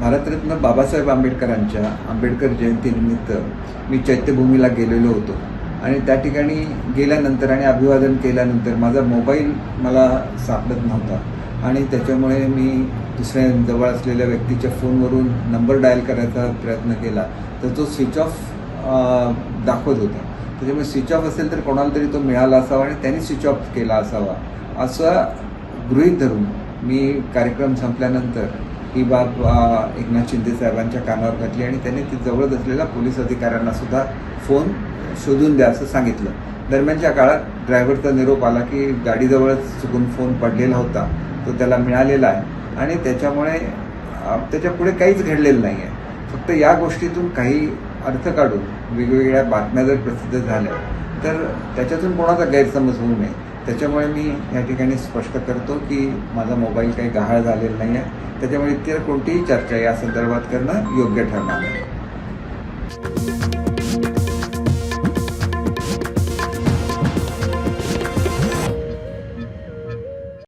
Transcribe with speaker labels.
Speaker 1: भारतरत्न बाबासाहेब आंबेडकरांच्या आंबेडकर जयंतीनिमित्त मी चैत्यभूमीला गेलेलो होतो आणि त्या ठिकाणी गेल्यानंतर आणि अभिवादन केल्यानंतर माझा मोबाईल मला सापडत नव्हता आणि त्याच्यामुळे मी दुसऱ्या जवळ असलेल्या व्यक्तीच्या फोनवरून नंबर डायल करायचा प्रयत्न केला तर तो स्विच ऑफ दाखवत होता. त्याच्यामुळे स्विच ऑफ असेल तर कोणाला तरी तो मिळाला असावा आणि त्यांनी स्विच ऑफ केला असावा असं गृहीत धरून मी कार्यक्रम संपल्यानंतर ही बाब एकनाथ शिंदे साहेबांच्या कानावर घातली आणि त्यांनी ती जवळच असलेल्या पोलीस अधिकाऱ्यांना सुद्धा फोन शोधून द्या असं सांगितलं. दरम्यानच्या काळात ड्रायव्हरचा निरोप आला की गाडीजवळच चुकून फोन पडलेला होता, तो त्याला मिळालेला आहे आणि त्याच्यामुळे त्याच्या पुढे काहीच घडलेलं नाही आहे. फक्त या गोष्टीतून काही अर्थ काढून वेगवेगळ्या बातम्या जर प्रसिद्ध झाल्या तर त्याच्यातून कोणाचा गैरसमज होऊ नये. त्याच्यामुळे मी या ठिकाणी स्पष्ट करतो की माझा मोबाईल काही गहाळ झालेला नाही आहे. त्याच्यामुळे इतर कोणतीही चर्चा या संदर्भात करणं योग्य ठरणार नाही.